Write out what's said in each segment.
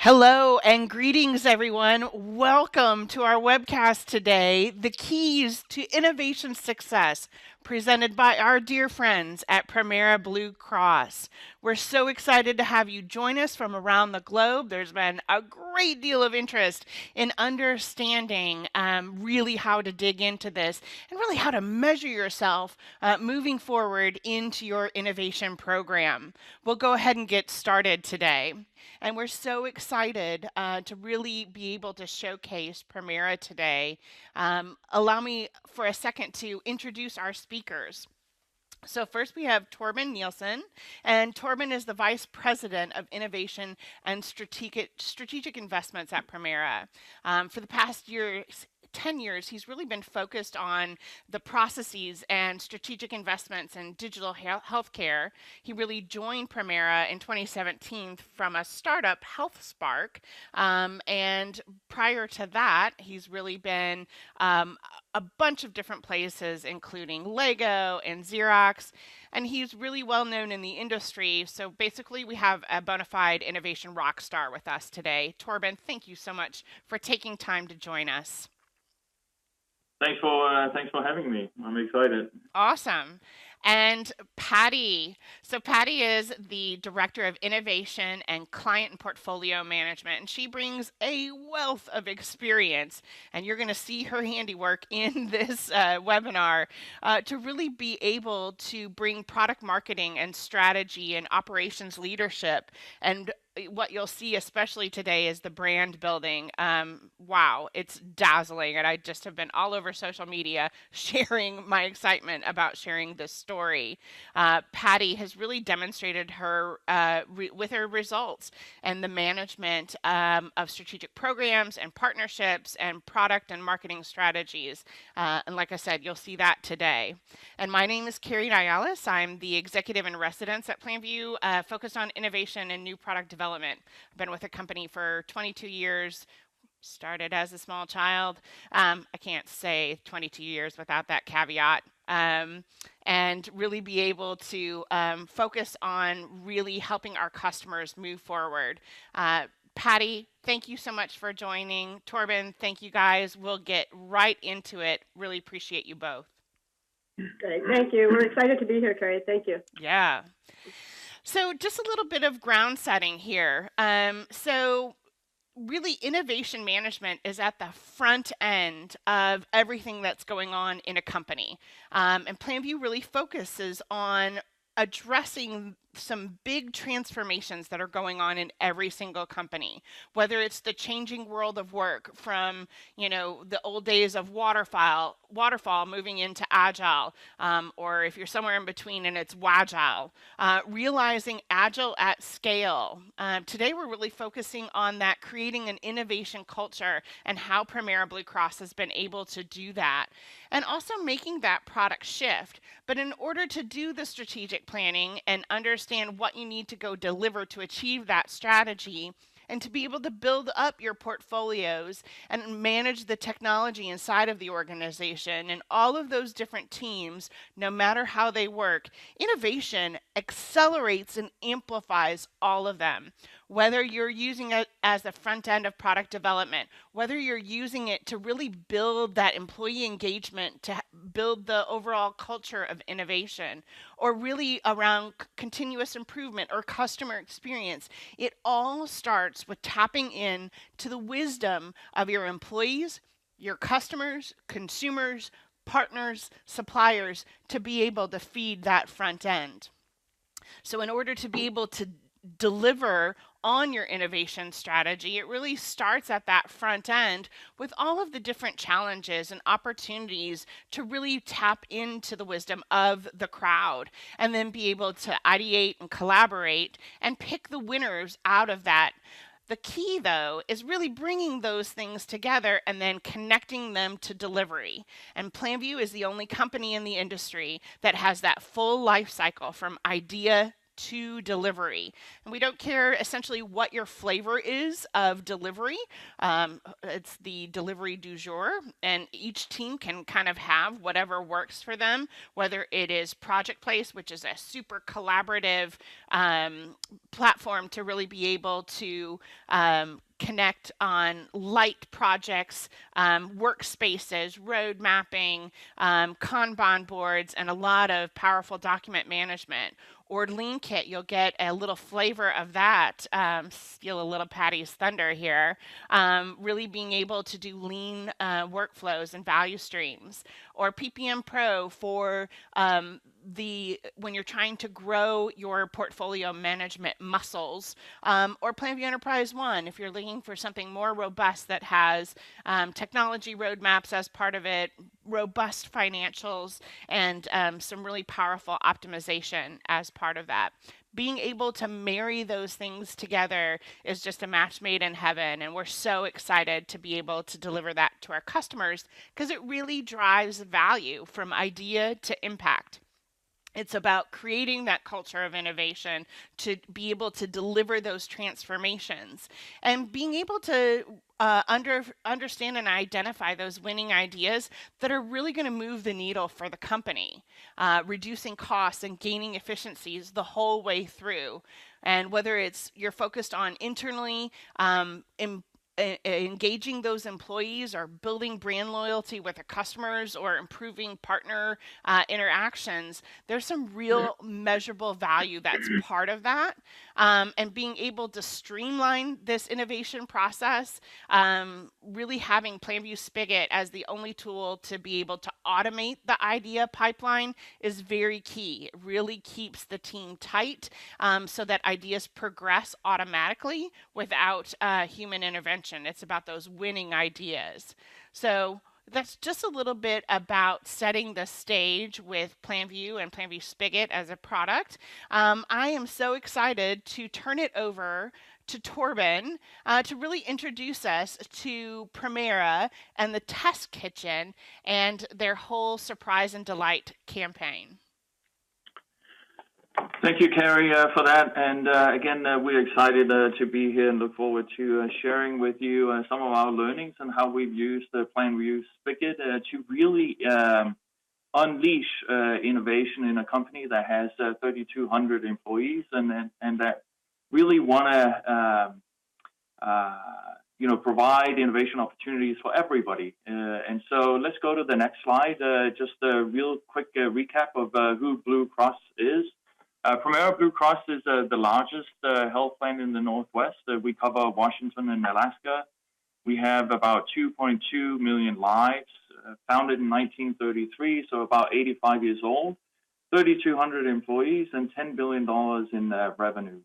Hello and greetings, everyone. Welcome to our webcast today, The Keys to Innovation Success, presented by our dear friends at Premera Blue Cross. We're so excited to have you join us from around the globe. There's been a great deal of interest in understanding really how to dig into this and really how to measure yourself moving forward into your innovation program. We'll go ahead and get started today. And we're so excited to really be able to showcase Premera today. Allow me for a second to introduce our speakers. So first we have Torben Nielsen, and Torben is the Vice President of Innovation and Strategic Investments at Premera. For the past 10 years, he's really been focused on the processes and strategic investments in digital healthcare. He really joined Premera in 2017 from a startup, HealthSpark, and prior to that, he's really been a bunch of different places, including Lego and Xerox, and he's really well known in the industry. So basically, we have a bona fide innovation rock star with us today. Torben, thank you so much for taking time to join us. Thanks for having me. I'm excited. Awesome. And Patti. So Patti is the Director of Innovation and Client and Portfolio Management, and she brings a wealth of experience, and you're going to see her handiwork in this webinar to really be able to bring product marketing and strategy and operations leadership. And what you'll see, especially today, is the brand building. Wow, it's dazzling. And I just have been all over social media sharing my excitement about sharing this story. Patti has really demonstrated her with her results and the management of strategic programs and partnerships and product and marketing strategies. And like I said, you'll see that today. And my name is Carrie Nialis. I'm the executive in residence at Planview, focused on innovation and new product development. I've been with the company for 22 years, started as a small child. I can't say 22 years without that caveat. And really be able to focus on really helping our customers move forward. Patti, thank you so much for joining. Torben, thank you guys. We'll get right into it. Really appreciate you both. Great, thank you. We're excited to be here, Carrie. Thank you. Yeah. So just a little bit of ground setting here. So really innovation management is at the front end of everything that's going on in a company. And Planview really focuses on addressing some big transformations that are going on in every single company, whether it's the changing world of work from, the old days of waterfall moving into agile, or if you're somewhere in between and it's wagile, realizing agile at scale. Today, we're really focusing on that, creating an innovation culture and how Premera Blue Cross has been able to do that, and also making that product shift. But in order to do the strategic planning and understand what you need to go deliver to achieve that strategy, and to be able to build up your portfolios and manage the technology inside of the organization and all of those different teams, no matter how they work, innovation accelerates and amplifies all of them. Whether you're using it as the front end of product development, whether you're using it to really build that employee engagement, to build the overall culture of innovation, or really around continuous improvement or customer experience, it all starts with tapping in to the wisdom of your employees, your customers, consumers, partners, suppliers, to be able to feed that front end. So in order to be able to deliver on your innovation strategy, it really starts at that front end with all of the different challenges and opportunities to really tap into the wisdom of the crowd, and then be able to ideate and collaborate and pick the winners out of that. The key, though, is really bringing those things together and then connecting them to delivery. And Planview is the only company in the industry that has that full life cycle from idea to delivery. And we don't care essentially what your flavor is of delivery. It's the delivery du jour, and each team can kind of have whatever works for them, whether it is Project Place, which is a super collaborative platform to really be able to connect on light projects, workspaces, road mapping, Kanban boards, and a lot of powerful document management. Or Lean Kit, you'll get a little flavor of that. Steal a little Patty's thunder here. Really being able to do lean workflows and value streams. Or PPM Pro for when you're trying to grow your portfolio management muscles, or Planview Enterprise One if you're looking for something more robust that has technology roadmaps as part of it, robust financials, and some really powerful optimization as part of that. Being able to marry those things together is just a match made in heaven, and we're so excited to be able to deliver that to our customers because it really drives value from idea to impact. It's about creating that culture of innovation to be able to deliver those transformations and being able to understand and identify those winning ideas that are really going to move the needle for the company, reducing costs and gaining efficiencies the whole way through. And whether it's you're focused on internally engaging those employees or building brand loyalty with the customers or improving partner interactions, there's some real measurable value that's part of that. And being able to streamline this innovation process, really having Planview Spigot as the only tool to be able to automate the idea pipeline is very key. It really keeps the team tight so that ideas progress automatically without human intervention. It's about those winning ideas. So that's just a little bit about setting the stage with Planview and Planview Spigot as a product. I am so excited to turn it over to Torben to really introduce us to Premera and the Test Kitchen and their whole Surprise and Delight campaign. Thank you, Carrie, for that. And again, we're excited to be here and look forward to sharing with you some of our learnings and how we've used the Planview Spigot to really unleash innovation in a company that has 3,200 employees and that really want to provide innovation opportunities for everybody. And so let's go to the next slide. Just a real quick recap of who Blue Cross is. Premera Blue Cross is the largest health plan in the Northwest. We cover Washington and Alaska. We have about 2.2 million lives, founded in 1933, so about 85 years old, 3,200 employees, and $10 billion in revenue.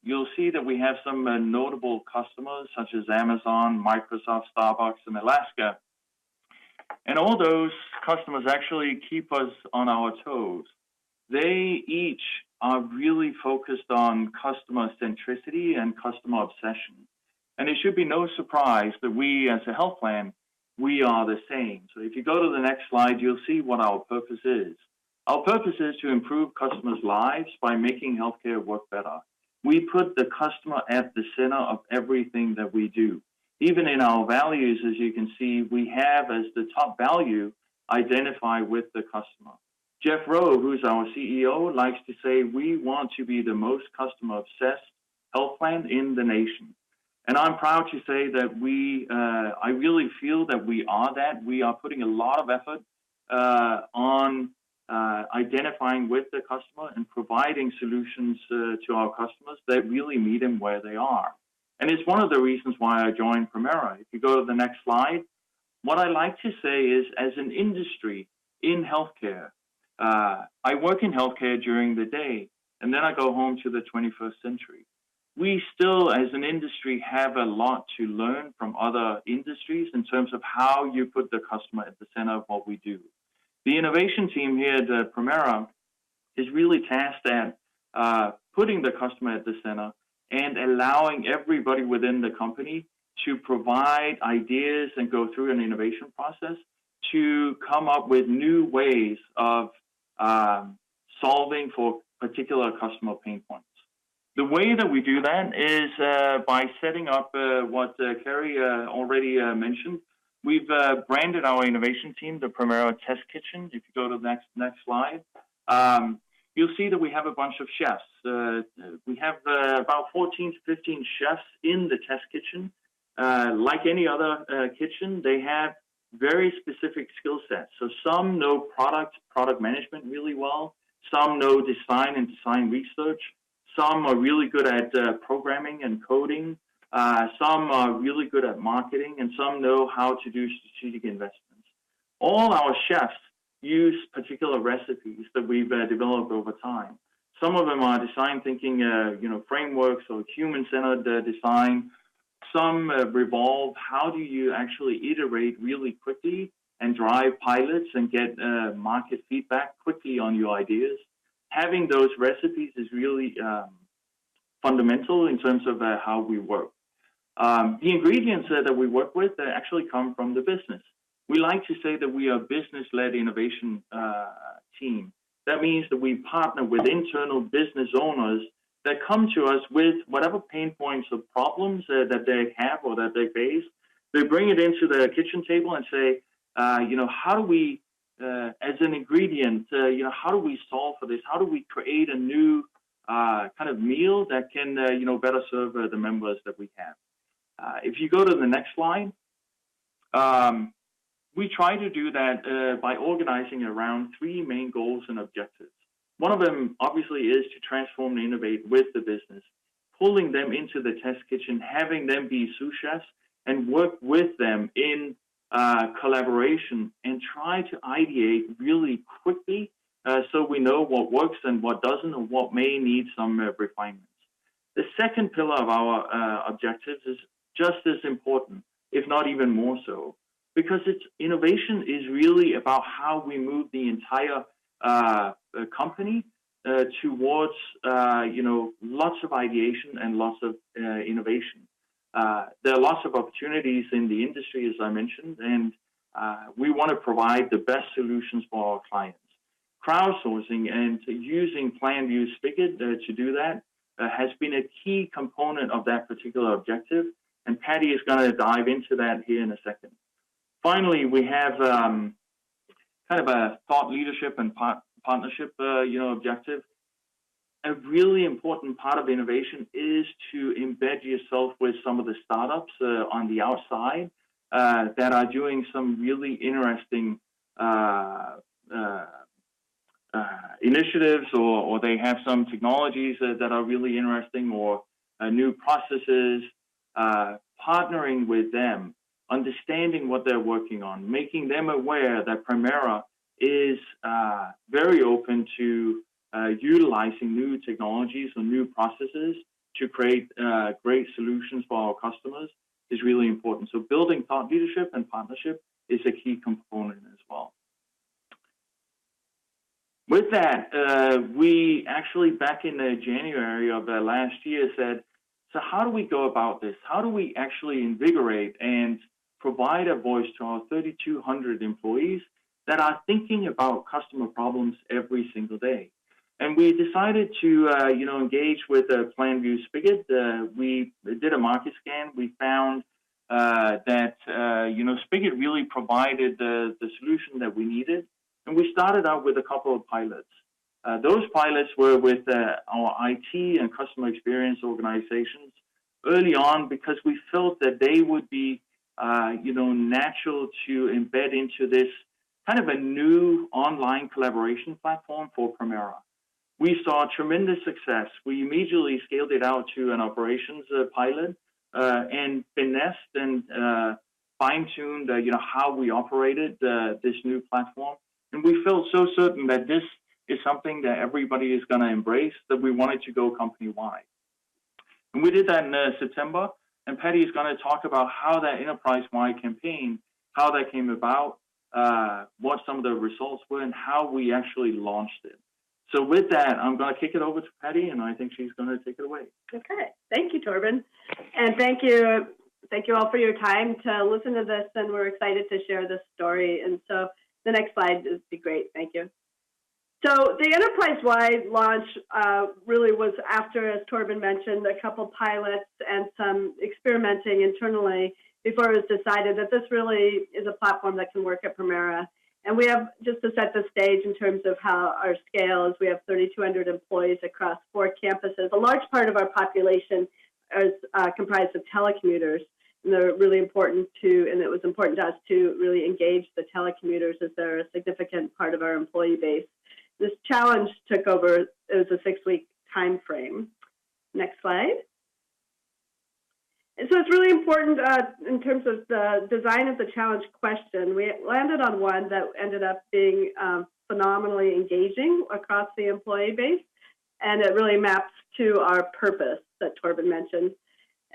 You'll see that we have some notable customers such as Amazon, Microsoft, Starbucks, and Alaska. And all those customers actually keep us on our toes. They each are really focused on customer centricity and customer obsession. And it should be no surprise that we, as a health plan, we are the same. So if you go to the next slide, you'll see what our purpose is. Our purpose is to improve customers' lives by making healthcare work better. We put the customer at the center of everything that we do. Even in our values, as you can see, we have as the top value, identify with the customer. Jeff Rowe, who's our CEO, likes to say we want to be the most customer-obsessed health plan in the nation. And I'm proud to say that I really feel that we are that. We are putting a lot of effort on identifying with the customer and providing solutions to our customers that really meet them where they are. And it's one of the reasons why I joined Premera. If you go to the next slide, what I like to say is, as an industry in healthcare, I work in healthcare during the day, and then I go home to the 21st century. We still, as an industry, have a lot to learn from other industries in terms of how you put the customer at the center of what we do. The innovation team here at Premera is really tasked at putting the customer at the center and allowing everybody within the company to provide ideas and go through an innovation process to come up with new ways of solving for particular customer pain points. The way that we do that is by setting up what Carrie already mentioned. We've branded our innovation team the Premera Test Kitchen. If you go to the next slide, you'll see that we have a bunch of chefs. We have about 14 to 15 chefs in the test kitchen. Like any other kitchen, they have very specific skill sets. So some know product management really well. Some know design and design research. Some are really good at programming and coding. Some are really good at marketing, and some know how to do strategic investments. All our chefs use particular recipes that we've developed over time. Some of them are design thinking, frameworks or human-centered design. Some revolve how do you actually iterate really quickly and drive pilots and get market feedback quickly on your ideas. Having those recipes is really fundamental in terms of how we work. The ingredients that we work with actually come from the business. We like to say that we are a business-led innovation team. That means that we partner with internal business owners that come to us with whatever pain points or problems that they have or that they face. They bring it into the kitchen table and say, how do we, as an ingredient, how do we solve for this? How do we create a new kind of meal that can, better serve the members that we have? If you go to the next slide, we try to do that by organizing around three main goals and objectives. One of them, obviously, is to transform and innovate with the business, pulling them into the test kitchen, having them be sous chefs, and work with them in collaboration and try to ideate really quickly so we know what works and what doesn't and what may need some refinements. The second pillar of our objectives is just as important, if not even more so, because innovation is really about how we move the entire company towards lots of ideation and lots of innovation. There are lots of opportunities in the industry, as I mentioned, and we want to provide the best solutions for our clients. Crowdsourcing and using Planview Spigot to do that has been a key component of that particular objective, and Patti is going to dive into that here in a second. Finally, we have kind of a thought leadership and partnership objective. A really important part of innovation is to embed yourself with some of the startups on the outside that are doing some really interesting initiatives, or they have some technologies that are really interesting, or new processes. Partnering with them, understanding what they're working on, making them aware that Premera is very open to utilizing new technologies or new processes to create great solutions for our customers is really important. So building thought leadership and partnership is a key component as well. With that, we actually back in January of last year said, so how do we go about this? How do we actually invigorate and provide a voice to our 3,200 employees that are thinking about customer problems every single day? And we decided to, engage with Planview Spigot. We did a market scan. We found that, Spigot really provided the solution that we needed. And we started out with a couple of pilots. Those pilots were with our IT and customer experience organizations early on because we felt that they would be, natural to embed into this kind of a new online collaboration platform for Premera. We saw tremendous success. We immediately scaled it out to an operations pilot and finessed and fine-tuned, how we operated this new platform. And we felt so certain that this is something that everybody is going to embrace that we wanted to go company-wide. And we did that in September, and Patti is going to talk about how that enterprise-wide campaign, how that came about, what some of the results were, and how we actually launched it. So with that, I'm going to kick it over to Patti, and I think she's going to take it away. Okay. Thank you, Torben. And thank you all for your time to listen to this, and we're excited to share this story. And so the next slide would be great. Thank you. So the enterprise-wide launch really was after, as Torben mentioned, a couple pilots and some experimenting internally before it was decided that this really is a platform that can work at Premera. And we have, just to set the stage in terms of how our scale is, we have 3,200 employees across 4 campuses. A large part of our population is comprised of telecommuters. And they're really important and it was important to us to really engage the telecommuters as they're a significant part of our employee base. This challenge took over, it was a 6-week time frame. Next slide. And so it's really important in terms of the design of the challenge question. We landed on one that ended up being phenomenally engaging across the employee base, and it really maps to our purpose that Torben mentioned.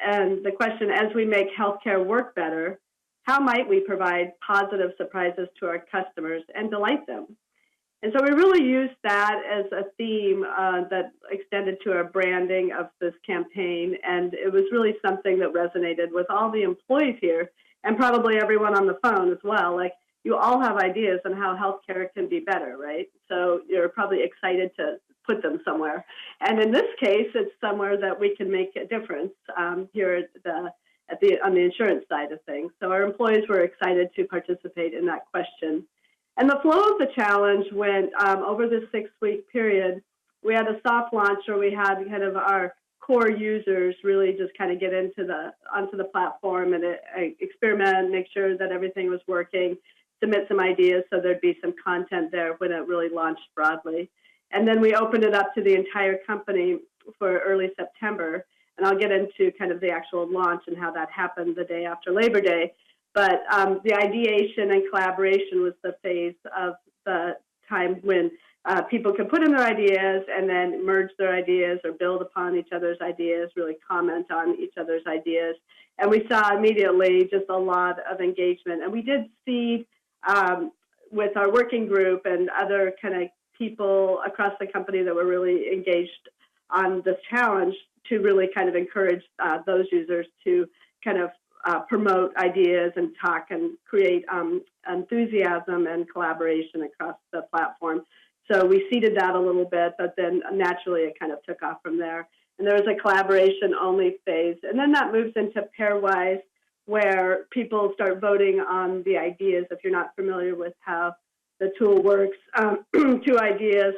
And the question, as we make healthcare work better, how might we provide positive surprises to our customers and delight them? And so we really used that as a theme that extended to our branding of this campaign. And it was really something that resonated with all the employees here and probably everyone on the phone as well. Like, you all have ideas on how healthcare can be better, right? So you're probably excited to put them somewhere. And in this case, it's somewhere that we can make a difference here on the insurance side of things. So our employees were excited to participate in that question. And the flow of the challenge went over this 6-week period. We had a soft launch where we had kind of our core users really just kind of get onto the platform and experiment, make sure that everything was working, submit some ideas so there'd be some content there when it really launched broadly. And then we opened it up to the entire company for early September. And I'll get into kind of the actual launch and how that happened the day after Labor Day. But the ideation and collaboration was the phase of the time when people could put in their ideas and then merge their ideas or build upon each other's ideas, really comment on each other's ideas. And we saw immediately just a lot of engagement. And we did see with our working group and other kind of people across the company that were really engaged on this challenge to really kind of encourage those users to kind of promote ideas and talk and create enthusiasm and collaboration across the platform. So we seeded that a little bit, but then naturally it kind of took off from there. And there was a collaboration only phase. And then that moves into pairwise, where people start voting on the ideas. If you're not familiar with how the tool works, 2 ideas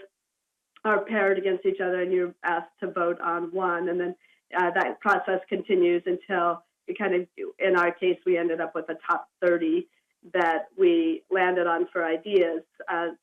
are paired against each other and you're asked to vote on one. And then that process continues until in our case, we ended up with the top 30 that we landed on for ideas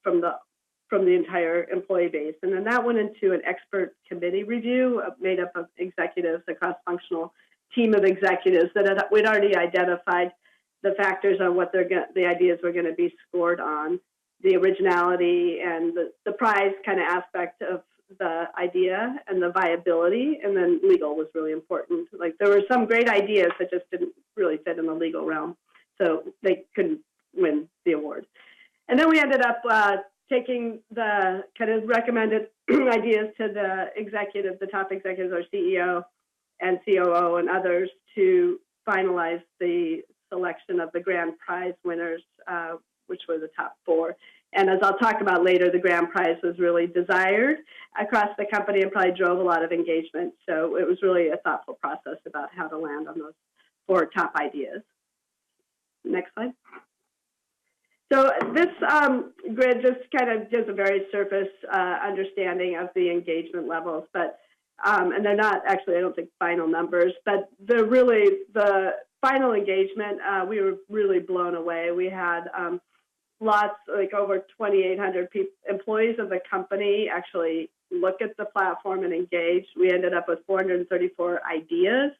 from the entire employee base. And then that went into an expert committee review made up of executives, a cross-functional team of executives that we'd already identified the factors on what the ideas were going to be scored on, the originality and the prize kind of aspect of the idea and the viability, and then legal was really important. Like, there were some great ideas that just didn't really fit in the legal realm, so they couldn't win the award. And then we ended up taking the kind of recommended ideas to the top executives, our CEO and COO and others, to finalize the selection of the grand prize winners, which were the top 4. And as I'll talk about later, the grand prize was really desired across the company and probably drove a lot of engagement. So it was really a thoughtful process about how to land on those 4 top ideas. Next slide. So this grid just kind of gives a very surface understanding of the engagement levels, but and they're not actually, I don't think, final numbers, but they're really the final engagement. We were really blown away. We had lots, like over 2,800 employees of the company actually look at the platform and engage. We ended up with 434 ideas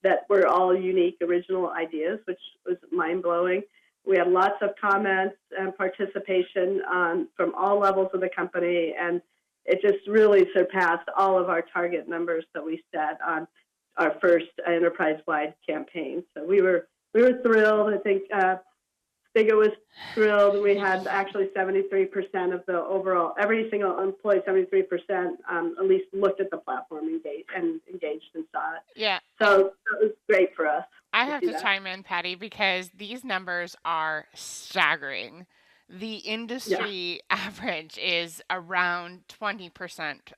that were all unique, original ideas, which was mind-blowing. We had lots of comments and participation from all levels of the company, and it just really surpassed all of our target numbers that we set on our first enterprise-wide campaign. So we were thrilled. I think Spiga was thrilled. We had actually 73% of the overall, every single employee, 73% at least looked at the platform and engaged and saw it. Yeah. So that was great for us. I have to chime in, Patti, because these numbers are staggering. The Yeah. industry average is around 20%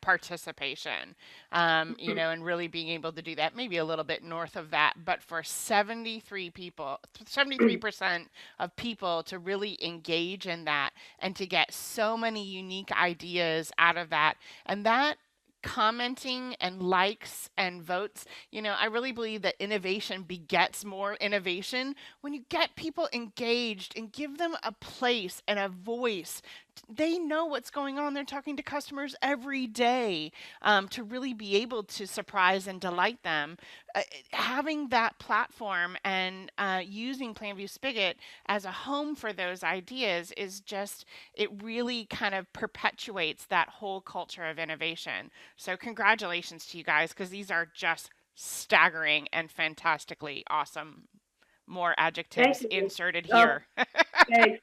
participation, and really being able to do that, maybe a little bit north of that. But for 73% of people to really engage in that and to get so many unique ideas out of that, and that commenting and likes and votes, I really believe that innovation begets more innovation when you get people engaged and give them a place and a voice. They know what's going on. They're talking to customers every day, to really be able to surprise and delight them. Having that platform and using Planview Spigot as a home for those ideas is just, it really kind of perpetuates that whole culture of innovation. So, congratulations to you guys, because these are just staggering and fantastically awesome. More Thank adjectives you. inserted Oh, here. thanks.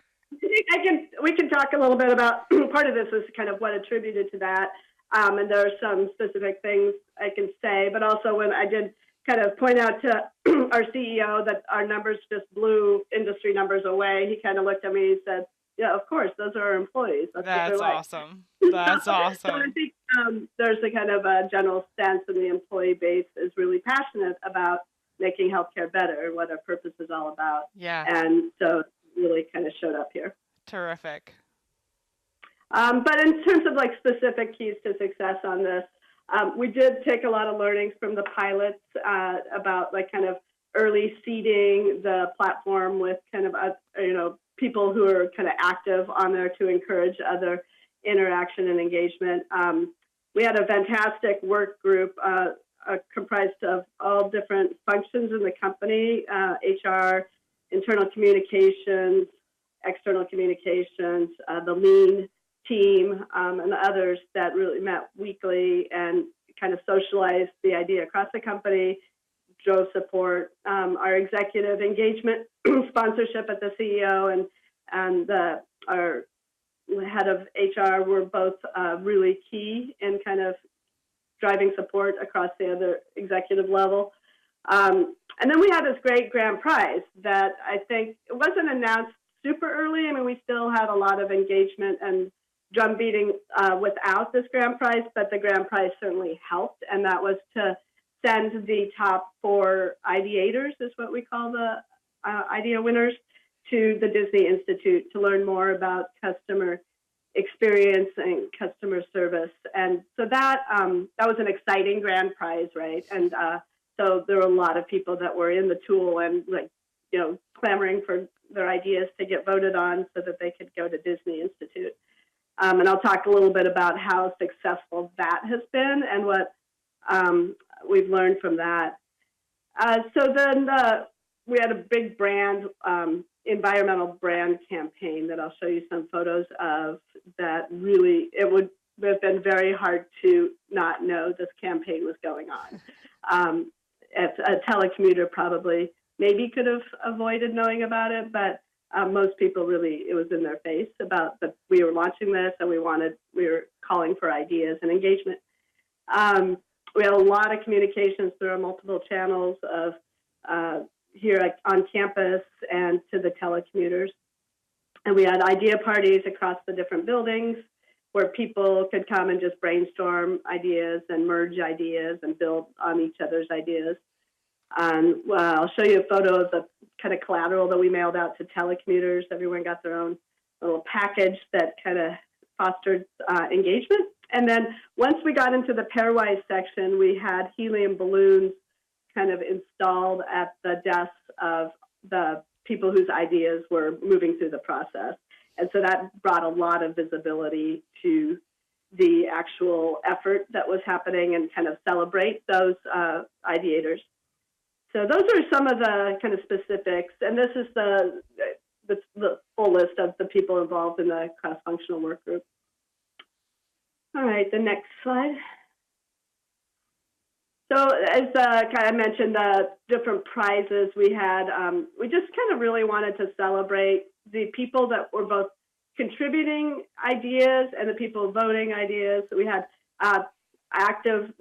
We can talk a little bit about part of this is kind of what attributed to that. And there are some specific things I can say, but also when I did kind of point out to our CEO that our numbers just blew industry numbers away, he kind of looked at me and said, yeah, of course, those are our employees. That's what they're That's like. awesome. So, That's so I awesome. think there's a kind of a general sense in the employee base is really passionate about making healthcare better and what our purpose is all about. Yeah, And so it really kind of showed up here. terrific. But in terms of like specific keys to success on this, we did take a lot of learnings from the pilots about like kind of early seeding the platform with kind of people who are kind of active on there to encourage other interaction and engagement. We had a fantastic work group comprised of all different functions in the company: HR, internal communications, external communications, the lean team, and others that really met weekly and kind of socialized the idea across the company, drove support. Our executive engagement sponsorship at the CEO and our head of HR were both really key in kind of driving support across the other executive level. And then we had this great grand prize that I think it wasn't announced super early. I mean, we still had a lot of engagement and drum beating without this grand prize, but the grand prize certainly helped. And that was to send the top 4 ideators, is what we call the idea winners, to the Disney Institute to learn more about customer experience and customer service. And so that was an exciting grand prize, right? And so there were a lot of people that were in the tool and clamoring for their ideas to get voted on so that they could go to Disney Institute. And I'll talk a little bit about how successful that has been and what we've learned from that. So then we had a big brand, environmental brand campaign that I'll show you some photos of that really, it would have been very hard to not know this campaign was going on. A telecommuter probably maybe could have avoided knowing about it, but most people really, it was in their face about that we were launching this and we were calling for ideas and engagement. We had a lot of communications through our multiple channels of here on campus and to the telecommuters. And we had idea parties across the different buildings where people could come and just brainstorm ideas and merge ideas and build on each other's ideas. I'll show you a photo of the kind of collateral that we mailed out to telecommuters. Everyone got their own little package that kind of fostered engagement. And then once we got into the pairwise section, we had helium balloons kind of installed at the desks of the people whose ideas were moving through the process. And so that brought a lot of visibility to the actual effort that was happening and kind of celebrate those ideators. So those are some of the kind of specifics. And this is the full list of the people involved in the cross-functional work group. All right, the next slide. So as kind of mentioned, the different prizes we had, we just kind of really wanted to celebrate the people that were both contributing ideas and the people voting ideas. So we had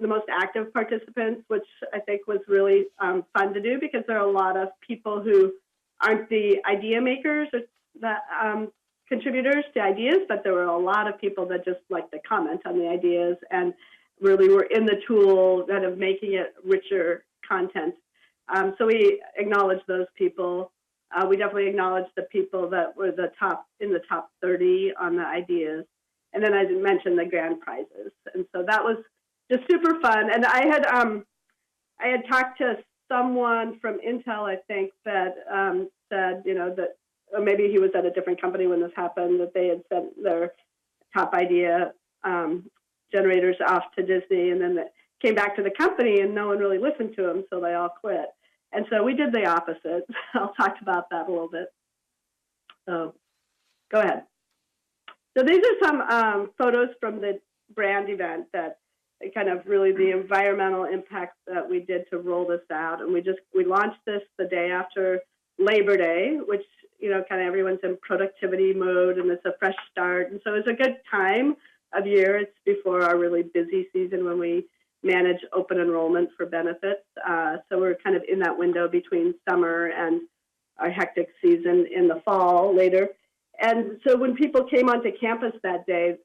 the most active participants, which I think was really fun to do because there are a lot of people who aren't the idea makers that contributors to ideas, but there were a lot of people that just liked to comment on the ideas and really were in the tool kind of making it richer content. So we acknowledged those people. We definitely acknowledged the people that were in the top 30 on the ideas. And then I mentioned the grand prizes. And so that was just super fun. And I had talked to someone from Intel, I think, that said, that, or maybe he was at a different company when this happened, that they had sent their top idea generators off to Disney, and then it came back to the company and no one really listened to them, so they all quit. And so we did the opposite. I'll talk about that a little bit. So go ahead. So these are some photos from the brand event that kind of really the environmental impact that we did to roll this out. And we launched this the day after Labor Day, which, kind of everyone's in productivity mode and it's a fresh start. And so it's a good time of year. It's before our really busy season when we manage open enrollment for benefits. So we're kind of in that window between summer and our hectic season in the fall later. And so when people came onto campus that day,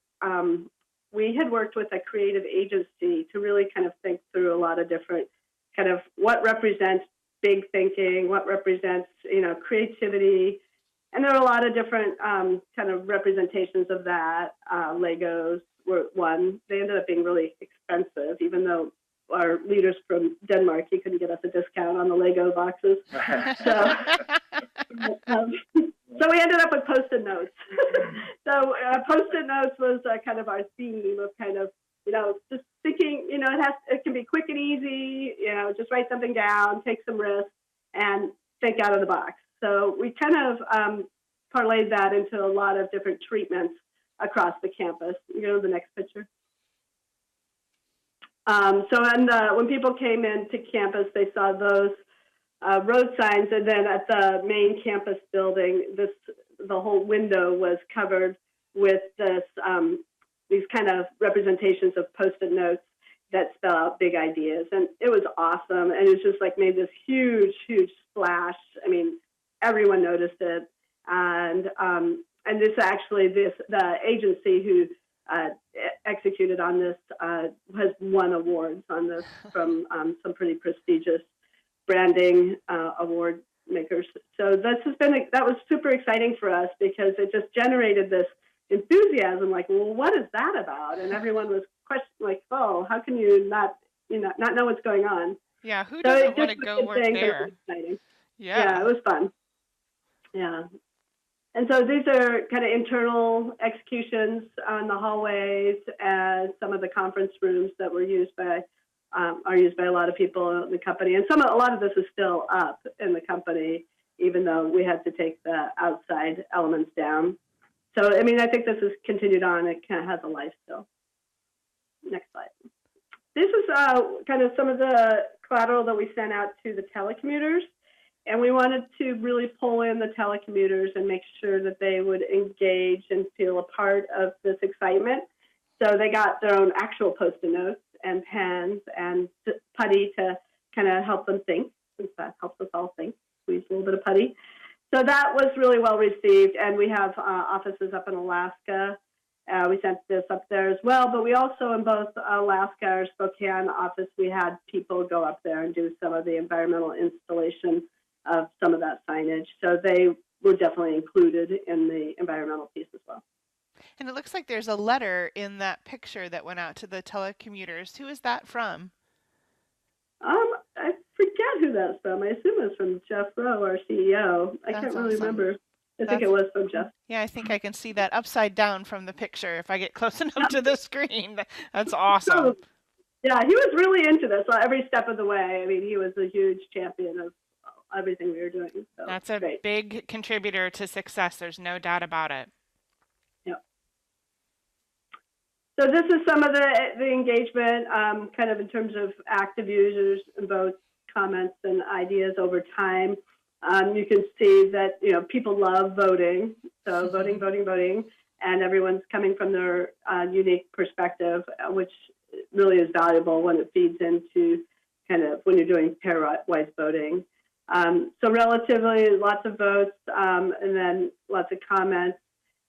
we had worked with a creative agency to really kind of think through a lot of different kind of what represents big thinking, what represents, creativity. And there are a lot of different kind of representations of that. Legos were one. They ended up being really expensive, even though our leaders from Denmark, he couldn't get us a discount on the Lego boxes. So we ended up with Post-it notes. So Post-it notes was kind of our theme of kind of, just thinking, it can be quick and easy, just write something down, take some risks, and think out of the box. So we kind of parlayed that into a lot of different treatments across the campus. You go to the next picture. When people came into campus, they saw those road signs, and then at the main campus building, the whole window was covered with these kind of representations of Post-it notes that spell out big ideas, and it was awesome. And it just like made this huge, huge splash. I mean, everyone noticed it, and the agency who executed on this has won awards on this from some pretty prestigious branding award makers. So that was super exciting for us because it just generated this enthusiasm, like, well, what is that about? And everyone was questioning, like, oh, how can you not know what's going on? Yeah, who doesn't want to go work there? Yeah, it was fun. Yeah. And so these are kind of internal executions on the hallways and some of the conference rooms that are used by a lot of people in the company. And a lot of this is still up in the company, even though we had to take the outside elements down. So, I mean, I think this has continued on. It kind of has a life still. Next slide. This is kind of some of the collateral that we sent out to the telecommuters. And we wanted to really pull in the telecommuters and make sure that they would engage and feel a part of this excitement. So they got their own actual Post-it notes and pens and putty to kind of help them think, since that helps us all think, squeeze a little bit of putty. So that was really well received, and we have offices up in Alaska. We sent this up there as well, but we also, in both Alaska or Spokane office, we had people go up there and do some of the environmental installation of some of that signage. So they were definitely included in the environmental piece as well. And it looks like there's a letter in that picture that went out to the telecommuters. Who is that from? I forget who that's from. I assume it's from Jeff Rowe, our CEO. I can't really remember. I think it was from Jeff. Yeah, I think I can see that upside down from the picture if I get close enough to the screen. That's awesome. So, yeah, he was really into this every step of the way. I mean, he was a huge champion of everything we were doing. So that's a big contributor to success. There's no doubt about it. Yep. So this is some of the engagement, kind of in terms of active users and both comments and ideas over time. You can see that, people love voting. So voting, and everyone's coming from their unique perspective, which really is valuable when it feeds into kind of when you're doing pairwise voting. So relatively lots of votes, and then lots of comments.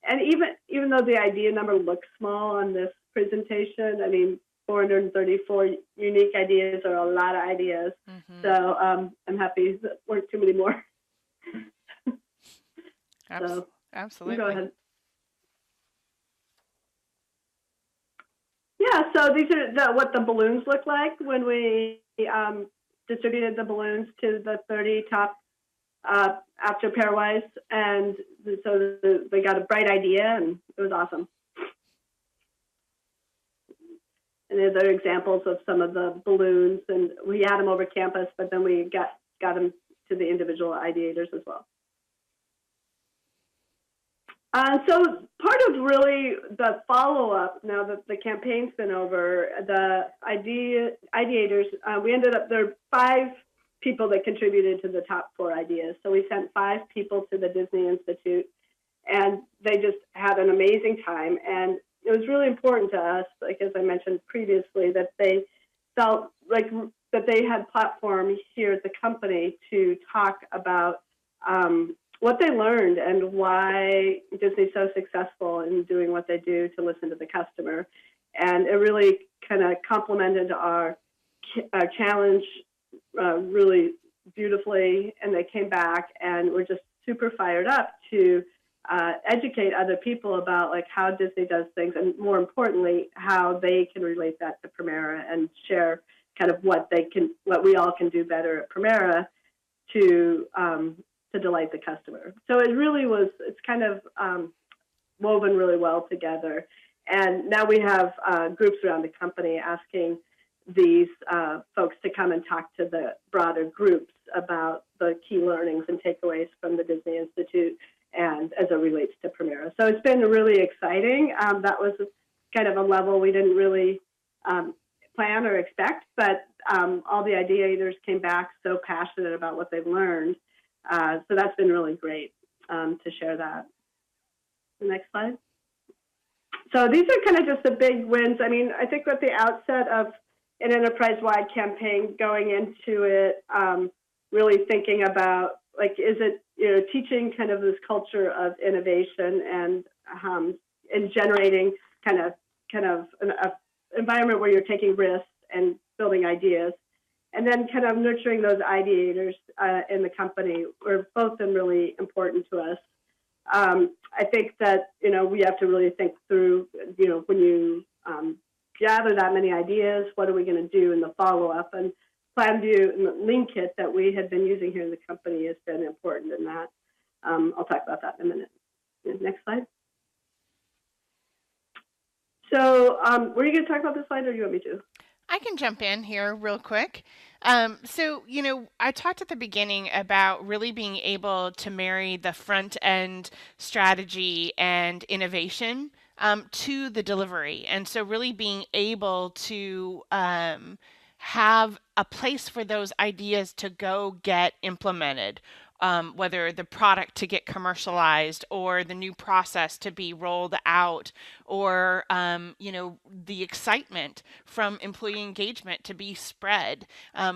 And even though the idea number looks small on this presentation, I mean, 434 unique ideas are a lot of ideas. Mm-hmm. So I'm happy there weren't too many more. So, absolutely. Go ahead. Yeah, so these are what the balloons look like when we distributed the balloons to the 30 top after pairwise, and so they got a bright idea, and it was awesome. And there's other examples of some of the balloons, and we had them over campus, but then we got them to the individual ideators as well. So part of really the follow-up, now that the campaign's been over, the ideators, we ended up, there are 5 people that contributed to the top 4 ideas. So we sent 5 people to the Disney Institute, and they just had an amazing time. And it was really important to us, like as I mentioned previously, that they felt like that they had platform here at the company to talk about what they learned and why Disney's so successful in doing what they do to listen to the customer. And it really kind of complemented our challenge really beautifully, and they came back and were just super fired up to educate other people about like how Disney does things, and more importantly, how they can relate that to Premera and share kind of what we all can do better at Premera to delight the customer. So it really was, it's kind of woven really well together. And now we have groups around the company asking these folks to come and talk to the broader groups about the key learnings and takeaways from the Disney Institute and as it relates to Premera. So it's been really exciting. That was kind of a level we didn't really plan or expect, but all the ideators came back so passionate about what they've learned. So that's been really great to share that. The next slide. So these are kind of just the big wins. I mean, I think at the outset of an enterprise-wide campaign, going into it, really thinking about, like, is it, teaching kind of this culture of innovation and generating kind of an environment where you're taking risks and building ideas. And then kind of nurturing those ideators in the company were both been really important to us. I think that, we have to really think through, when you gather that many ideas, what are we going to do in the follow-up? And Planview and the link kit that we had been using here in the company has been important in that. I'll talk about that in a minute. Next slide. So were you going to talk about this slide, or do you want me to? I can jump in here real quick. So, I talked at the beginning about really being able to marry the front end strategy and innovation to the delivery. And so really being able to have a place for those ideas to go get implemented. Whether the product to get commercialized or the new process to be rolled out, or the excitement from employee engagement to be spread.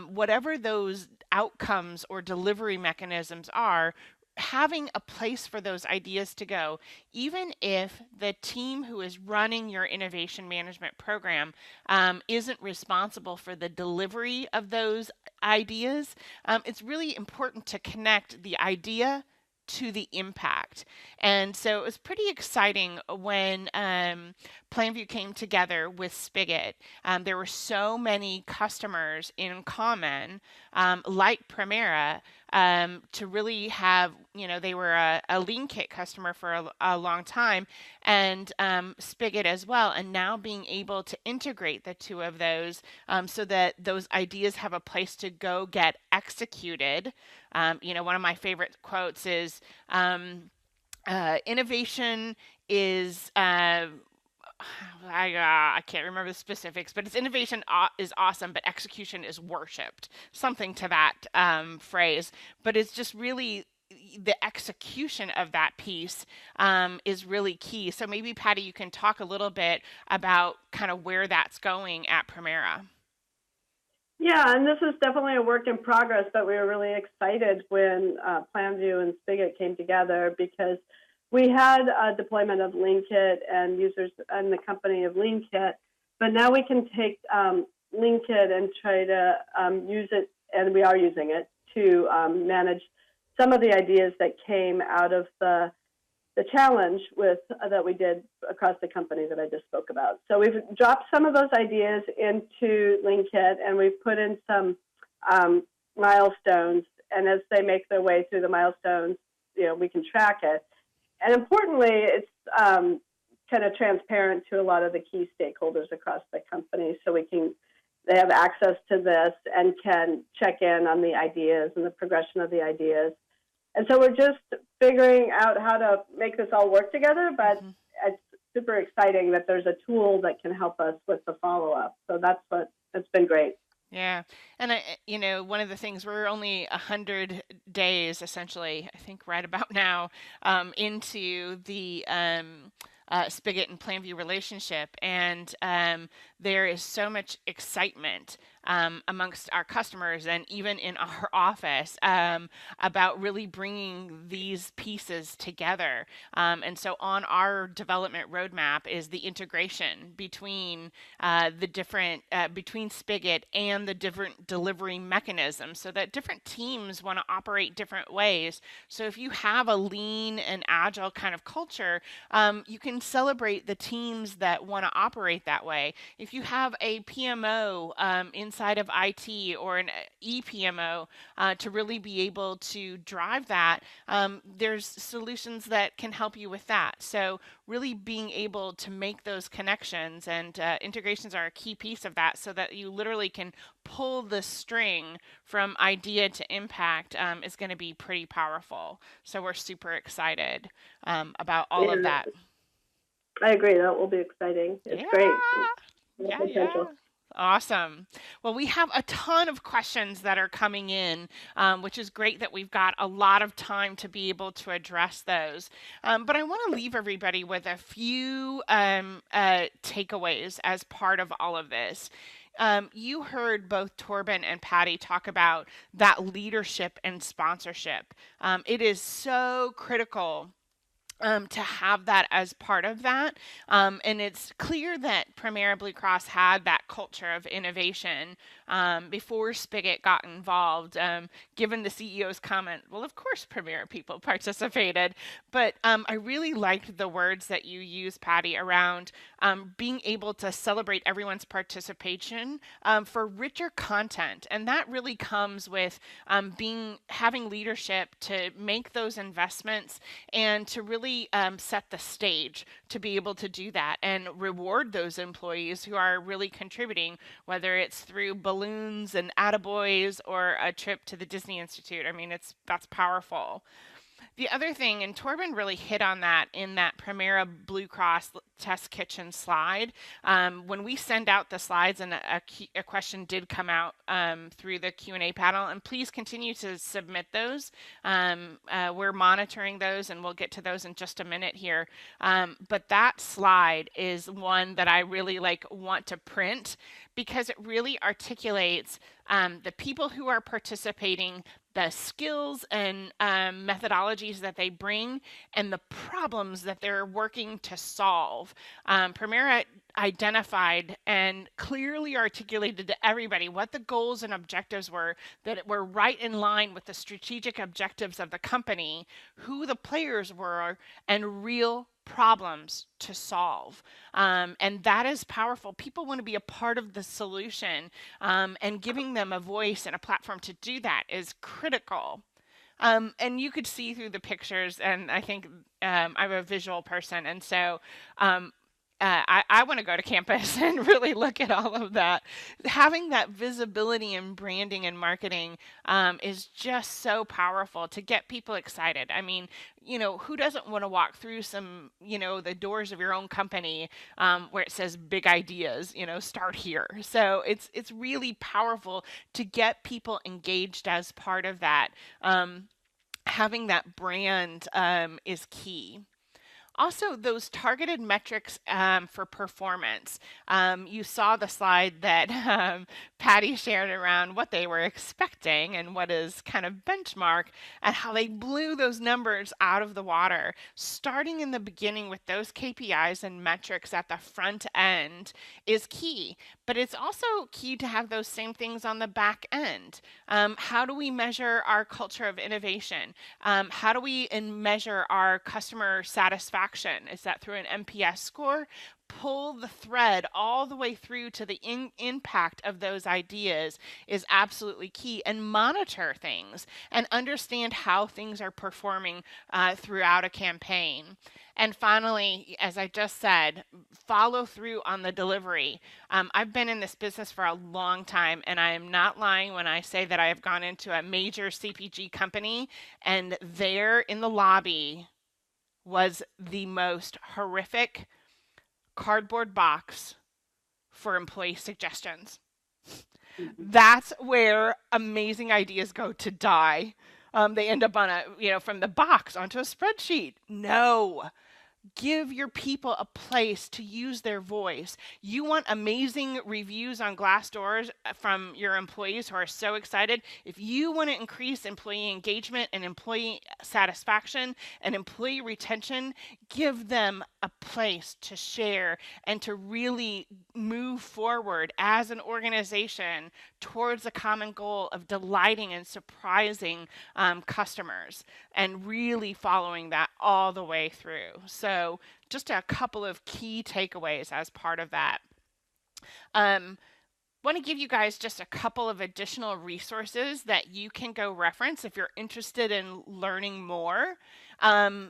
Whatever those outcomes or delivery mechanisms are, having a place for those ideas to go, even if the team who is running your innovation management program isn't responsible for the delivery of those ideas, it's really important to connect the idea to the impact. And so it was pretty exciting when Planview came together with Spigot. There were so many customers in common, like Premera, to really have, they were a Lean Kit customer for a long time, and Spigot as well. And now being able to integrate the two of those so that those ideas have a place to go get executed. One of my favorite quotes is, innovation is, I can't remember the specifics, but it's innovation is awesome, but execution is worshipped. Something to that phrase. But it's just really the execution of that piece is really key. So maybe, Patti, you can talk a little bit about kind of where that's going at Premera. Yeah, and this is definitely a work in progress, but we were really excited when Planview and Spigot came together, because We had a deployment of LeanKit and users in the company of LeanKit, but now we can take LeanKit and try to use it, and we are using it to manage some of the ideas that came out of the challenge that we did across the company that I just spoke about. So we've dropped some of those ideas into LeanKit, and we've put in some milestones. And as they make their way through the milestones, we can track it. And importantly, it's kind of transparent to a lot of the key stakeholders across the company, so they have access to this and can check in on the ideas and the progression of the ideas. And so we're just figuring out how to make this all work together, but it's super exciting that there's a tool that can help us with the follow-up. So that's been great. Yeah. And, one of the things, we're only 100 days, essentially, I think right about now, into the Spigot and Planview relationship. And there is so much excitement amongst our customers and even in our office about really bringing these pieces together. And so on our development roadmap is the integration between between Spigot and the different delivery mechanisms, so that different teams want to operate different ways. So if you have a lean and agile kind of culture, you can celebrate the teams that want to operate that way. If you have a PMO inside of IT or an ePMO to really be able to drive that, there's solutions that can help you with that. So really being able to make those connections, and integrations are a key piece of that, so that you literally can pull the string from idea to impact is going to be pretty powerful. So we're super excited about all of that. I agree. That will be exciting. It's great. Yeah. Awesome. Well, we have a ton of questions that are coming in, which is great that we've got a lot of time to be able to address those. But I want to leave everybody with a few takeaways as part of all of this. You heard both Torben and Patti talk about that leadership and sponsorship. It is so critical to have that as part of that. And it's clear that Premera Blue Cross had that culture of innovation before Spigot got involved, given the CEO's comment, well, of course Premera people participated. But I really liked the words that you used, Patti, around being able to celebrate everyone's participation for richer content. And that really comes with having leadership to make those investments and to really set the stage to be able to do that and reward those employees who are really contributing, whether it's through balloons and attaboys or a trip to the Disney Institute. I mean, that's powerful. The other thing, and Torben really hit on that in that Premera Blue Cross Test Kitchen slide, when we send out the slides, and a question did come out through the Q&A panel, and please continue to submit those. We're monitoring those, and we'll get to those in just a minute here. But that slide is one that I really want to print, because it really articulates the people who are participating, the skills and methodologies that they bring, and the problems that they're working to solve. Premera identified and clearly articulated to everybody what the goals and objectives were, that were right in line with the strategic objectives of the company, who the players were, and real problems to solve. And that is powerful. People want to be a part of the solution, and giving them a voice and a platform to do that is critical. And you could see through the pictures, and I think I'm a visual person, and so I want to go to campus and really look at all of that. Having that visibility and branding and marketing is just so powerful to get people excited. I mean, who doesn't want to walk through the doors of your own company where it says big ideas, start here. So it's really powerful to get people engaged as part of that. Having that brand is key. Also, those targeted metrics for performance. You saw the slide that Patti shared around what they were expecting and what is kind of benchmark, and how they blew those numbers out of the water. Starting in the beginning with those KPIs and metrics at the front end is key, but it's also key to have those same things on the back end. How do we measure our culture of innovation? How do we measure our customer satisfaction? Is that through an NPS score? Pull the thread all the way through to the impact of those ideas is absolutely key, and monitor things and understand how things are performing throughout a campaign. And finally, as I just said, follow through on the delivery. I've been in this business for a long time, and I am not lying when I say that I have gone into a major CPG company, and there in the lobby was the most horrific cardboard box for employee suggestions. That's where amazing ideas go to die. They end up on from the box onto a spreadsheet. No. Give your people a place to use their voice. You want amazing reviews on Glassdoor from your employees who are so excited. If you want to increase employee engagement and employee satisfaction and employee retention, give them a place to share and to really move forward as an organization towards a common goal of delighting and surprising customers, and really following that all the way through. So just a couple of key takeaways as part of that. Want to give you guys just a couple of additional resources that you can go reference if you're interested in learning more.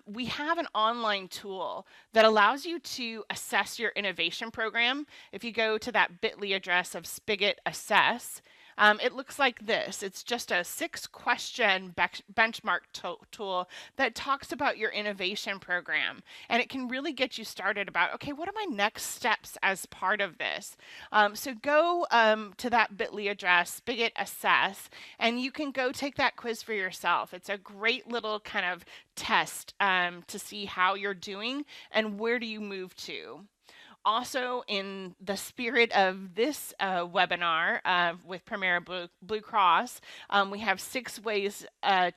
We have an online tool that allows you to assess your innovation program. If you go to that bit.ly address of Spigot Assess, it looks like this. It's just a 6-question benchmark tool that talks about your innovation program. And it can really get you started about, okay, what are my next steps as part of this? So go to that bit.ly address, Spigot Assess, and you can go take that quiz for yourself. It's a great little kind of test to see how you're doing and where do you move to. Also, in the spirit of this webinar with Premera Blue Cross, we have 6 ways to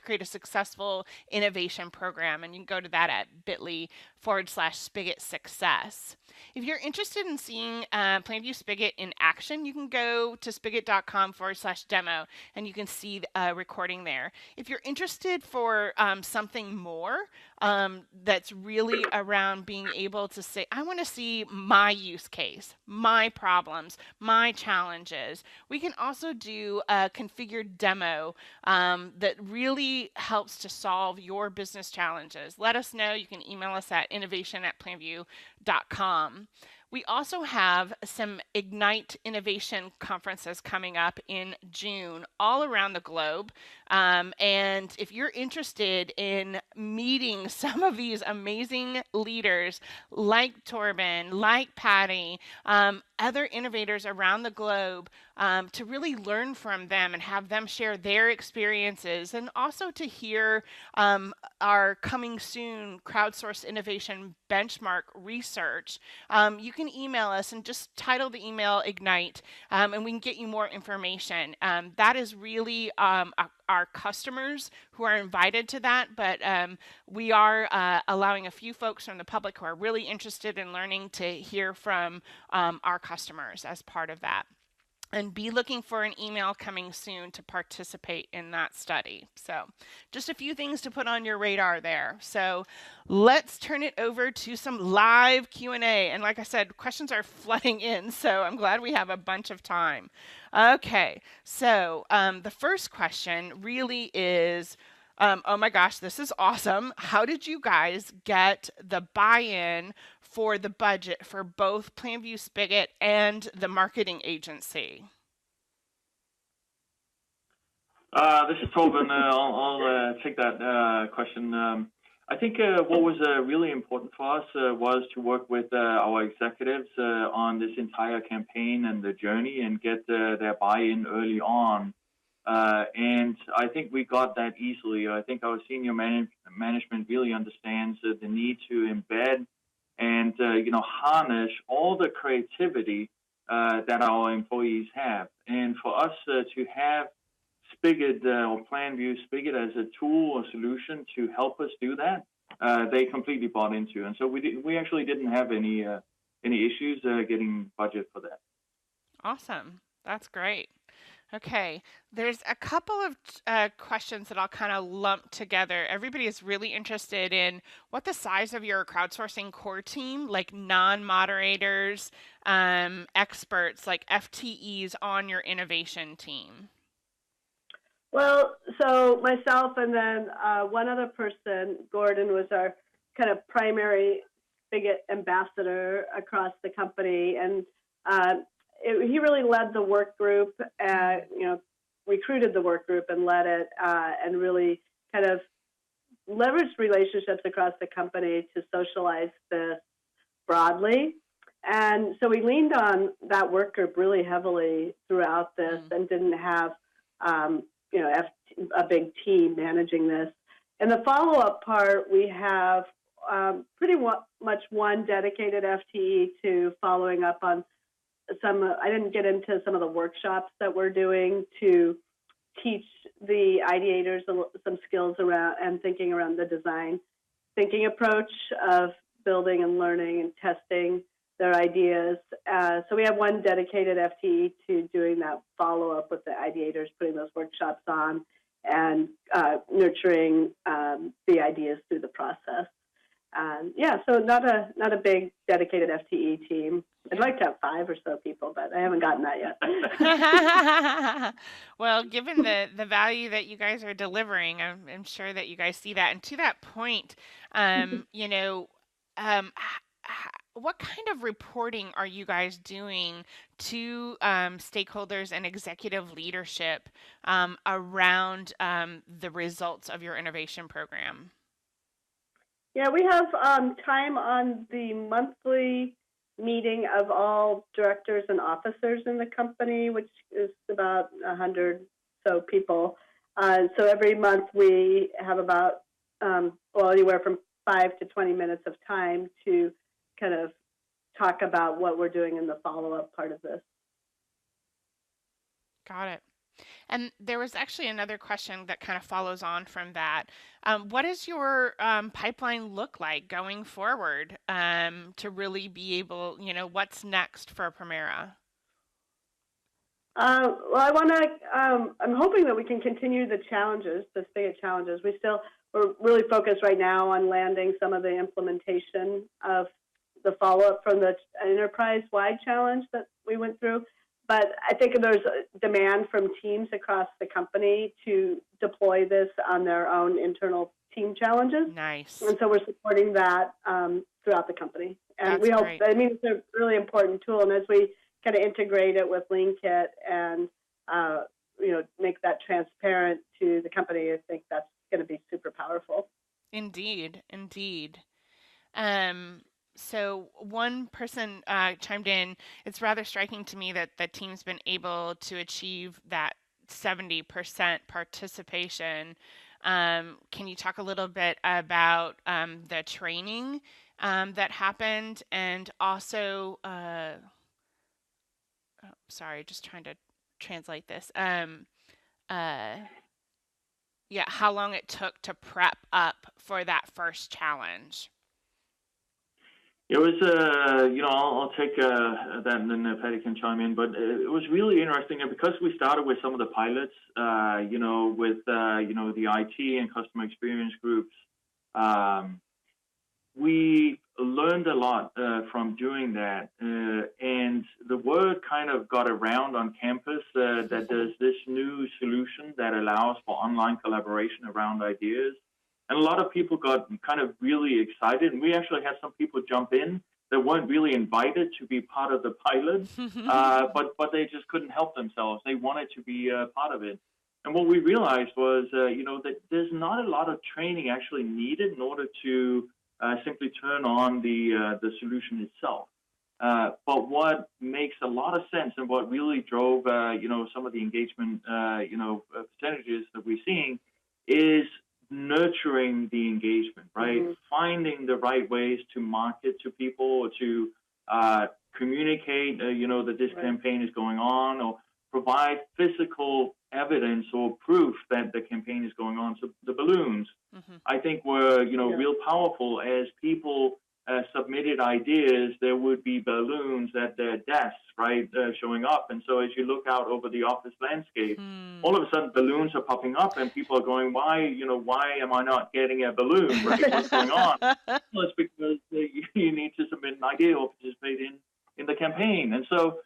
create a successful innovation program, and you can go to that at bit.ly/Spigot Success. If you're interested in seeing Planview Spigot in action, you can go to spigot.com/demo, and you can see a recording there. If you're interested for something more that's really around being able to say, I want to see my use case, my problems, my challenges, we can also do a configured demo that really helps to solve your business challenges. Let us know. You can email us at innovation@planview.com. We also have some Ignite Innovation conferences coming up in June all around the globe. And if you're interested in meeting some of these amazing leaders like Torben, like Patti, other innovators around the globe, to really learn from them and have them share their experiences, and also to hear our coming soon crowdsourced innovation benchmark research, you can email us and just title the email Ignite, and we can get you more information. That is really our customers who are invited to that, but we are allowing a few folks from the public who are really interested in learning to hear from our customers as part of that. And be looking for an email coming soon to participate in that study. So just a few things to put on your radar there. So let's turn it over to some live Q&A. And like I said, questions are flooding in, so I'm glad we have a bunch of time. Okay, so the first question really is, oh my gosh, this is awesome. How did you guys get the buy-in for the budget for both Planview Spigot and the marketing agency? This is Torben. I'll take that question. I think what was really important for us was to work with our executives on this entire campaign and the journey, and get their buy-in early on. And I think we got that easily. I think our senior management really understands the need to embed and harness all the creativity that our employees have. And for us to have Spigot or Planview Spigot as a tool or solution to help us do that, they completely bought into. And so we actually didn't have any issues getting budget for that. Awesome. That's great. Okay, there's a couple of questions that I'll kind of lump together. Everybody is really interested in what the size of your crowdsourcing core team, like non-moderators, experts, like FTEs on your innovation team. Well, so myself and then one other person, Gordon, was our kind of primary Spigot ambassador across the company, and he really led the work group, recruited the work group and led it, and really kind of leveraged relationships across the company to socialize this broadly. And so we leaned on that work group really heavily throughout this and didn't have, a big team managing this. In the follow-up part, we have pretty much one dedicated FTE to following up on I didn't get into some of the workshops that we're doing to teach the ideators some skills around and thinking around the design thinking approach of building and learning and testing their ideas. So we have one dedicated FTE to doing that follow-up with the ideators, putting those workshops on and nurturing the ideas through the process. So not a big dedicated FTE team. I'd like to have 5 or so people, but I haven't gotten that yet. Well, given the value that you guys are delivering, I'm sure that you guys see that. And to that point, what kind of reporting are you guys doing to stakeholders and executive leadership around the results of your innovation program? Yeah, we have time on the monthly meeting of all directors and officers in the company, which is about 100 so people. So every month we have about anywhere from 5 to 20 minutes of time to kind of talk about what we're doing in the follow-up part of this. Got it. And there was actually another question that kind of follows on from that. What does your pipeline look like going forward to really be able, what's next for Premera? I'm hoping that we can continue the challenges, the Spigot challenges. We're really focused right now on landing some of the implementation of the follow-up from the enterprise-wide challenge that we went through. But I think there's a demand from teams across the company to deploy this on their own internal team challenges. Nice. And so we're supporting that throughout the company. And That's we hope, great. it's a really important tool. And as we kind of integrate it with LeanKit and, make that transparent to the company, I think that's going to be super powerful. Indeed. So one person chimed in, it's rather striking to me that the team's been able to achieve that 70% participation. Can you talk a little bit about the training that happened, and also, sorry, just trying to translate this. How long it took to prep up for that first challenge? It was, I'll take that and then Patti can chime in, but it was really interesting. And because we started with some of the pilots, with the IT and customer experience groups, we learned a lot from doing that. And the word kind of got around on campus that there's this new solution that allows for online collaboration around ideas. And a lot of people got kind of really excited. And we actually had some people jump in that weren't really invited to be part of the pilot, but they just couldn't help themselves. They wanted to be part of it. And what we realized was, that there's not a lot of training actually needed in order to simply turn on the solution itself. But what makes a lot of sense and what really drove, some of the engagement, percentages that we're seeing is nurturing the engagement, right? Mm-hmm. Finding the right ways to market to people or to communicate, that this Right. campaign is going on, or provide physical evidence or proof that the campaign is going on. So the balloons, I think, were, real powerful. As people submitted ideas, there would be balloons at their desks, right, showing up. And so as you look out over the office landscape, all of a sudden balloons are popping up, and people are going, why am I not getting a balloon? Right? What's going on? Well, it's because you need to submit an idea or participate in the campaign. And so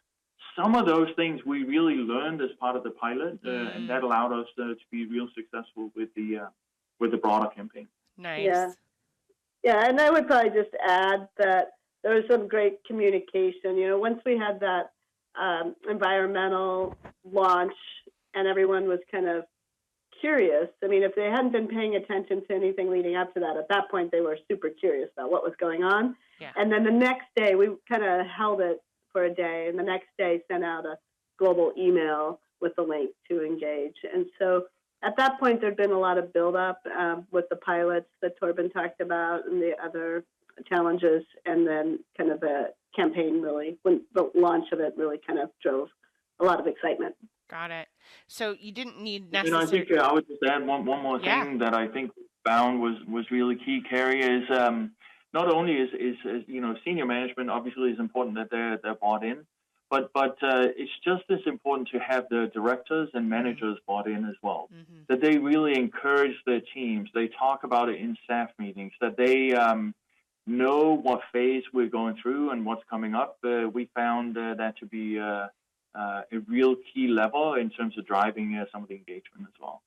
some of those things we really learned as part of the pilot, and that allowed us to be real successful with the broader campaign. Nice. Yeah, and I would probably just add that there was some great communication. Once we had that environmental launch and everyone was kind of curious, I mean, if they hadn't been paying attention to anything leading up to that, at that point they were super curious about what was going on. Yeah. And then the next day, we kind of held it for a day, and the next day sent out a global email with the link to engage. And so at that point, there'd been a lot of build-up with the pilots that Torben talked about and the other challenges, and then kind of the campaign really, when the launch of it really kind of drove a lot of excitement. Got it. So you didn't need I necessarily. think I would just add one more thing that I think found was really key, Carrie, is not only is senior management obviously is important that they're bought in, but it's just as important to have the directors and managers bought in as well. That they really encourage their teams. They talk about it in staff meetings. That they know what phase we're going through and what's coming up. We found that to be a real key level in terms of driving some of the engagement as well.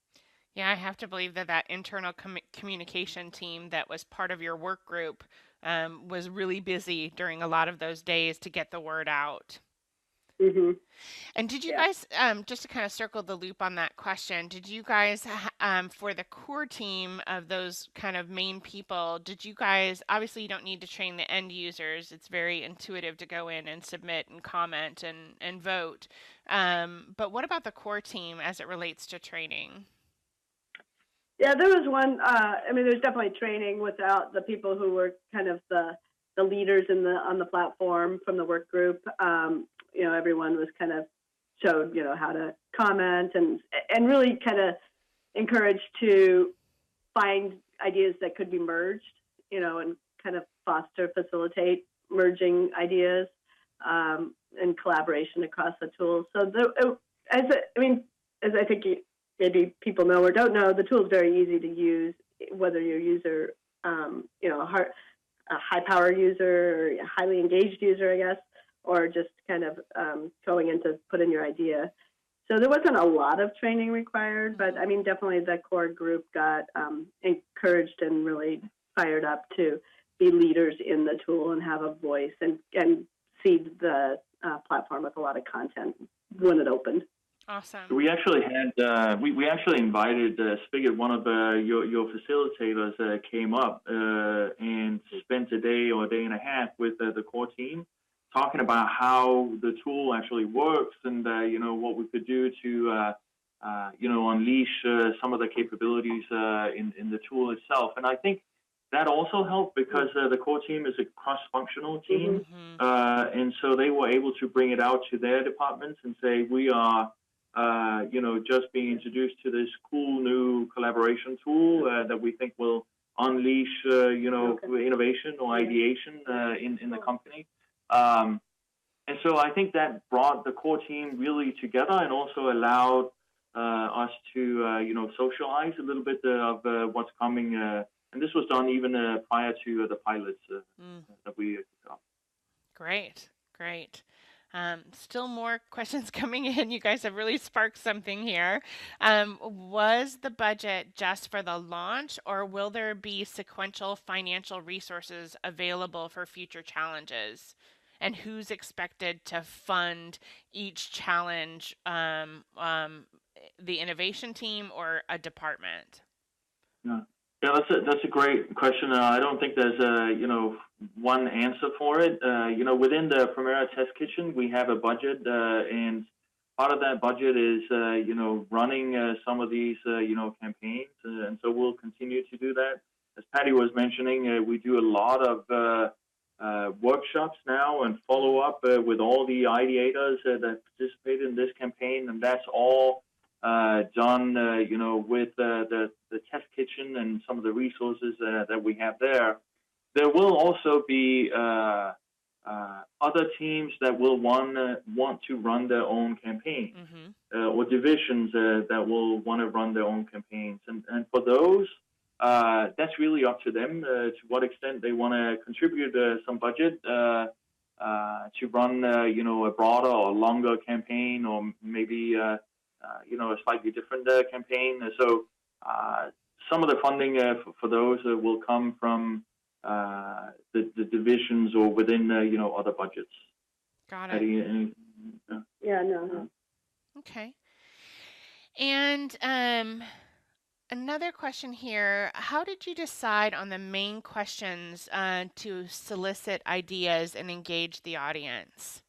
Yeah, I have to believe that internal communication team that was part of your work group was really busy during a lot of those days to get the word out. Mm-hmm. And did you guys, just to kind of circle the loop on that question, did you guys, for the core team of those kind of main people, did you guys, obviously you don't need to train the end users, it's very intuitive to go in and submit and comment and vote, but what about the core team as it relates to training? Yeah, there was one, there's definitely training without the people who were kind of the leaders on the platform from the work group. Everyone was kind of showed, how to comment and really kind of encouraged to find ideas that could be merged, and kind of facilitate merging ideas and collaboration across the tools. So as I think maybe people know or don't know, the tool is very easy to use, whether you're a user, a high power user or a highly engaged user, I guess, or just kind of going in to put in your idea. So there wasn't a lot of training required, but definitely the core group got encouraged and really fired up to be leaders in the tool and have a voice and seed the platform with a lot of content when it opened. Awesome. We actually had we actually invited Spigot, one of your facilitators, came up and spent a day or a day and a half with the core team, talking about how the tool actually works and what we could do to unleash some of the capabilities in the tool itself. And I think that also helped because the core team is a cross-functional team, and so they were able to bring it out to their departments and say, we are just being introduced to this cool new collaboration tool that we think will unleash, innovation or ideation in the company. And so I think that brought the core team really together and also allowed us to, socialize a little bit of what's coming. And this was done even prior to the pilots that we kicked off. Great. Still more questions coming in. You guys have really sparked something here. Was the budget just for the launch, or will there be sequential financial resources available for future challenges? And who's expected to fund each challenge, the innovation team or a department? Yeah. Yeah, that's a great question. I don't think there's one answer for it. Within the Premera Test Kitchen, we have a budget, and part of that budget is running some of these campaigns, and so we'll continue to do that. As Patti was mentioning, we do a lot of workshops now and follow up with all the ideators that participate in this campaign, and that's all done, with the test kitchen and some of the resources that we have there. There will also be other teams that will want to run their own campaign, or divisions that will want to run their own campaigns. And for those, that's really up to them to what extent they want to contribute some budget to run, a broader or longer campaign, or maybe a slightly different campaign. So some of the funding for those will come from the divisions or within other budgets. Got it. Yeah, no. Okay. And another question here: how did you decide on the main questions to solicit ideas and engage the audience?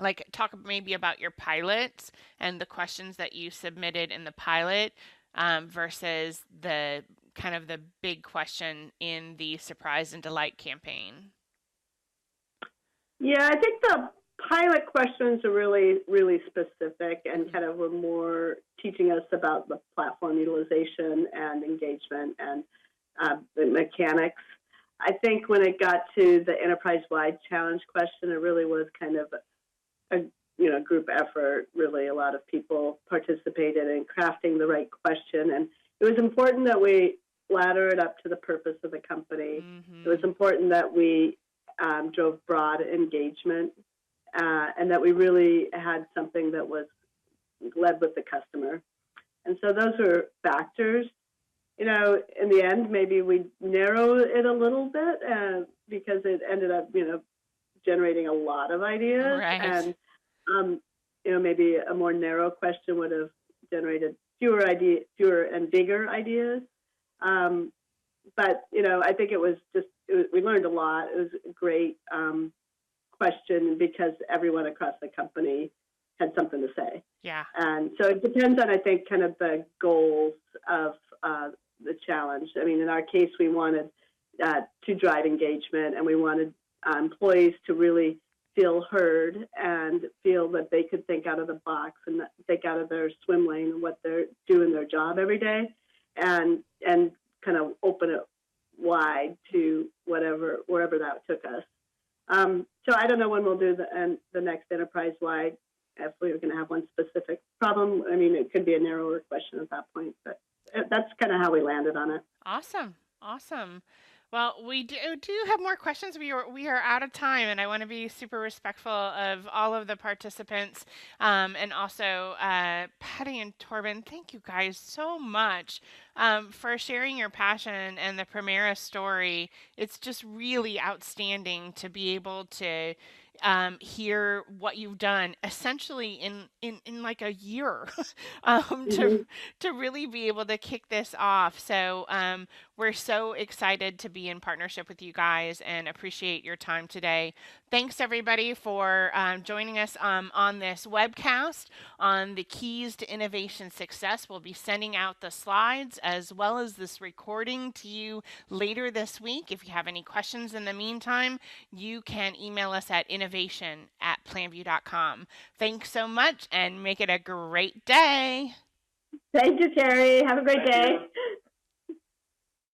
Like, talk maybe about your pilots and the questions that you submitted in the pilot versus the kind of the big question in the Surprise and Delight campaign. Yeah, I think the pilot questions are really, really specific and kind of were more teaching us about the platform utilization and engagement and the mechanics. I think when it got to the enterprise-wide challenge question, it really was kind of a group effort. Really, a lot of people participated in crafting the right question, and it was important that we ladder it up to the purpose of the company. It was important that we drove broad engagement, and that we really had something that was led with the customer. And so those were factors. In the end, maybe we narrow it a little bit because it ended up, generating a lot of ideas. Right. And, maybe a more narrow question would have generated fewer and bigger ideas. But, I think it was we learned a lot. It was a great question because everyone across the company had something to say. Yeah. And so it depends on, I think, kind of the goals of the challenge. I mean, in our case, we wanted to drive engagement, and we wanted employees to really feel heard and feel that they could think out of the box and think out of their swim lane and what they're doing their job every day, and kind of open it wide to wherever that took us. So I don't know when we'll do the next enterprise-wide, if we're going to have one specific problem. I mean, it could be a narrower question at that point, but that's kind of how we landed on it. Awesome. Well, we do have more questions. We are out of time, and I want to be super respectful of all of the participants, and also Patti and Torben. Thank you guys so much for sharing your passion and the Premera story. It's just really outstanding to be able to hear what you've done essentially in like a year to really be able to kick this off. So we're so excited to be in partnership with you guys and appreciate your time today. Thanks everybody for joining us on this webcast on the keys to innovation success. We'll be sending out the slides as well as this recording to you later this week. If you have any questions in the meantime, you can email us at innovation@planview.com. Thanks so much and make it a great day. Thank you, Terry. Have a great day.